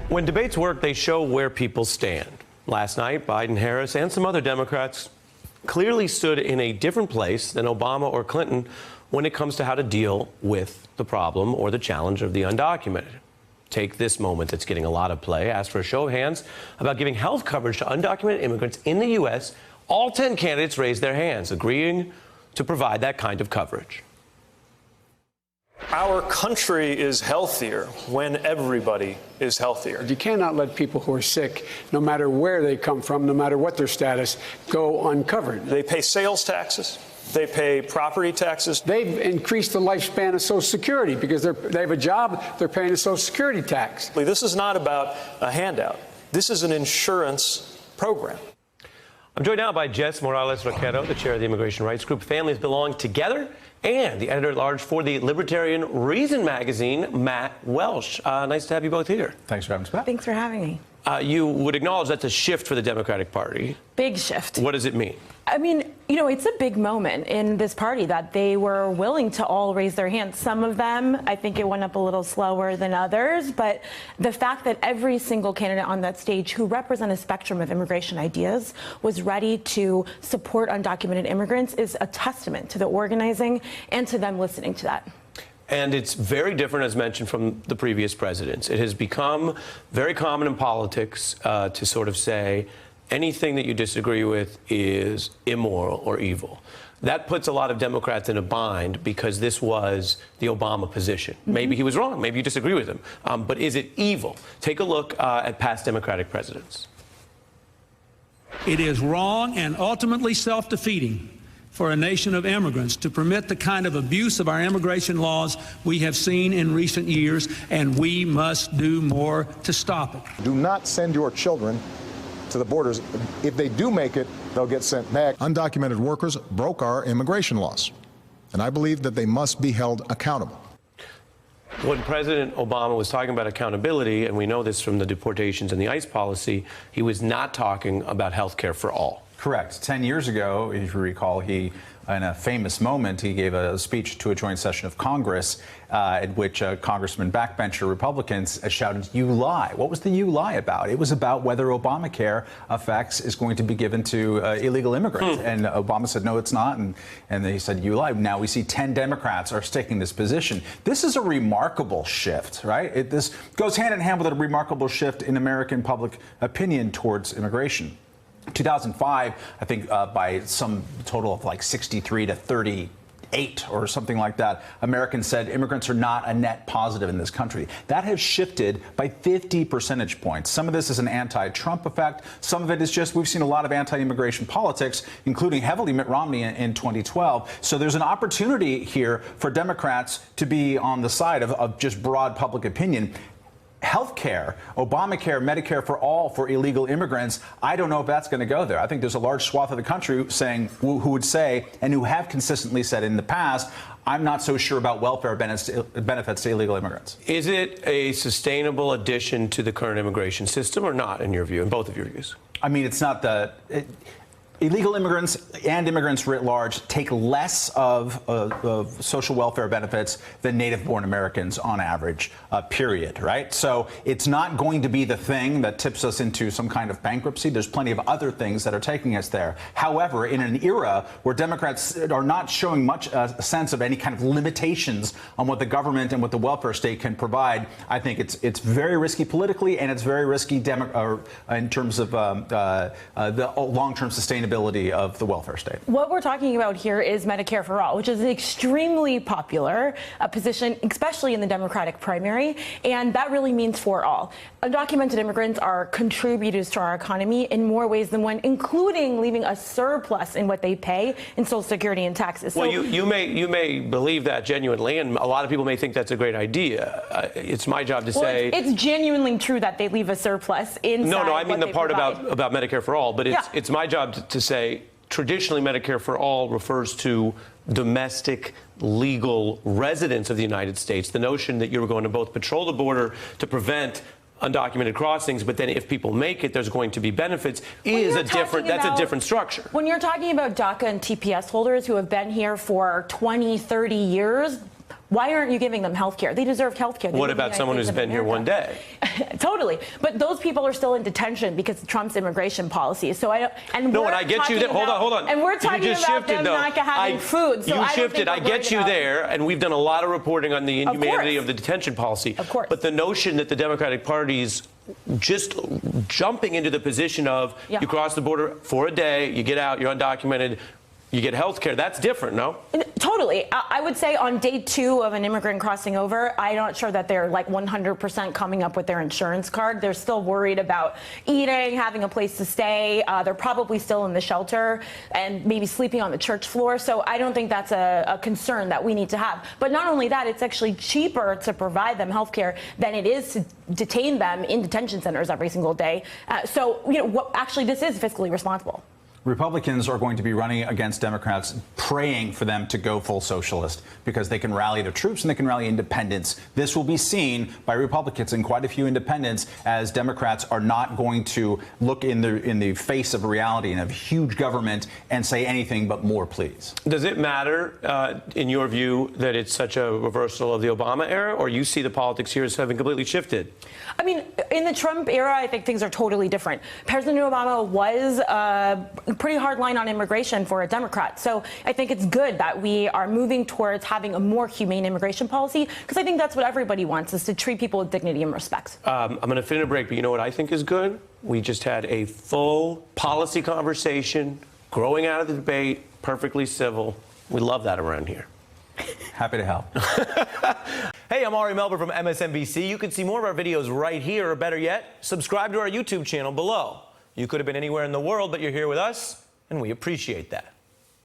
When debates work, they show where people stand. Last night, Biden, Harris, and some other Democrats clearly stood in a different place than Obama or Clinton when it comes to how to deal with the problem or the challenge of the undocumented. Take this moment that's getting a lot of play. Ask for a show of hands about giving health coverage to undocumented immigrants in the U.S. All 10 candidates raised their hands, agreeing to provide that kind of coverage. Our country is healthier when everybody is healthier. You cannot let people who are sick, no matter where they come from, no matter what their status, go uncovered. They pay sales taxes. They pay property taxes. They've increased the lifespan of Social Security because they have a job, they're paying a Social Security tax. This is not about a handout. This is an insurance program. I'm joined now by Jess Morales Roquero, the chair of the Immigration Rights Group Families Belong Together, and the editor-at-large for the Libertarian Reason magazine, Matt Welch. Nice to have you both here. Thanks for having us back. Thanks for having me. You would acknowledge that's a shift for the Democratic Party. Big shift. What does it mean? I mean, it's a big moment in this party that they were willing to all raise their hands. Some of them, I think it went up a little slower than others, but the fact that every single candidate on that stage who represent a spectrum of immigration ideas was ready to support undocumented immigrants is a testament to the organizing and to them listening to that. And it's very different, as mentioned, from the previous presidents. It has become very common in politics to sort of say anything that you disagree with is immoral or evil. That puts a lot of Democrats in a bind because this was the Obama position. Maybe he was wrong. Maybe you disagree with him. But is it evil? Take a look at past Democratic presidents. It is wrong and ultimately self-defeating for a nation of immigrants to permit the kind of abuse of our immigration laws we have seen in recent years, and we must do more to stop it. Do not send your children to the borders. If they do make it, they'll get sent back. Undocumented workers broke our immigration laws, and I believe that they must be held accountable. When President Obama was talking about accountability, and we know this from the deportations and the ICE policy, he was not talking about health care for all. Correct. 10 years ago, if you recall, in a famous moment, he gave a speech to a joint session of Congress in which Congressman backbencher Republicans shouted, "You lie." What was the "you lie" about? It was about whether Obamacare effects is going to be given to illegal immigrants. And Obama said, no, it's not. And they said, "You lie." Now we see 10 Democrats are taking this position. This is a remarkable shift, right? This goes hand in hand with a remarkable shift in American public opinion towards immigration. 2005, I think by some total of like 63 to 38 or something like that, Americans said immigrants are not a net positive in this country. That has shifted by 50 percentage points. Some of this is an anti-Trump effect. Some of it is just we've seen a lot of anti-immigration politics, including heavily Mitt Romney in 2012. So there's an opportunity here for Democrats to be on the side of just broad public opinion. Healthcare, Obamacare, Medicare for all for illegal immigrants, I don't know if that's going to go there. I think there's a large swath of the country saying who would say and who have consistently said in the past, I'm not so sure about welfare benefits to illegal immigrants. Is it a sustainable addition to the current immigration system or not, in your view, in both of your views? I mean, it's not illegal immigrants and immigrants writ large take less of social welfare benefits than native-born Americans on average, period, right? So it's not going to be the thing that tips us into some kind of bankruptcy. There's plenty of other things that are taking us there. However, in an era where Democrats are not showing much a sense of any kind of limitations on what the government and what the welfare state can provide, I think it's very risky politically, and it's very risky in terms of the long-term sustainability of the welfare state. What we're talking about here is Medicare for all, which is an extremely popular position, especially in the Democratic primary, and that really means for all. Undocumented immigrants are contributors to our economy in more ways than one, including leaving a surplus in what they pay in Social Security and taxes. Well, you may believe that genuinely, and a lot of people may think that's a great idea. It's my job to say it's genuinely true that they leave a surplus inside. No, I mean the part about Medicare for all, but it's my job to say traditionally Medicare for all refers to domestic legal residents of the United States. The notion that you were going to both patrol the border to prevent undocumented crossings, but then if people make it, there's going to be benefits, that's a different structure. When you're talking about DACA and TPS holders who have been here for 20, 30 years, Why aren't you giving them health care? They deserve health care. What about someone who's been here one day? Totally. But those people are still in detention because of Trump's immigration policy. So I don't. And No, and I get you there. Hold on. And we're You talking just about shifted, them though. not having food. So you I don't shifted. think I we're get worried you about it. there, and we've done a lot of reporting on the inhumanity course. of the detention policy. Of course. But the notion that the Democratic Party's just jumping into the position of Yeah. you cross the border for a day, you get out, you're undocumented, you get health care. That's different, no? Totally. I would say on day 2 of an immigrant crossing over, I'm not sure that they're like 100% coming up with their insurance card. They're still worried about eating, having a place to stay. They're probably still in the shelter and maybe sleeping on the church floor. So I don't think that's a concern that we need to have. But not only that, it's actually cheaper to provide them health care than it is to detain them in detention centers every single day. So, actually, this is fiscally responsible. Republicans are going to be running against Democrats, praying for them to go full socialist because they can rally the troops and they can rally independents. This will be seen by Republicans and quite a few independents as Democrats are not going to look in the face of reality and of huge government and say anything but more, please. Does it matter, in your view, that it's such a reversal of the Obama era, or you see the politics here as having completely shifted? I mean, in the Trump era, I think things are totally different. President Obama was a pretty hard line on immigration for a Democrat. So I think it's good that we are moving towards having a more humane immigration policy, because I think that's what everybody wants, is to treat people with dignity and respect. I'm going to fit in a break, but you know what I think is good? We just had a full policy conversation, growing out of the debate, perfectly civil. We love that around here. Happy to help. Hey, I'm Ari Melber from MSNBC. You can see more of our videos right here, or better yet, subscribe to our YouTube channel below. You could have been anywhere in the world, but you're here with us, and we appreciate that.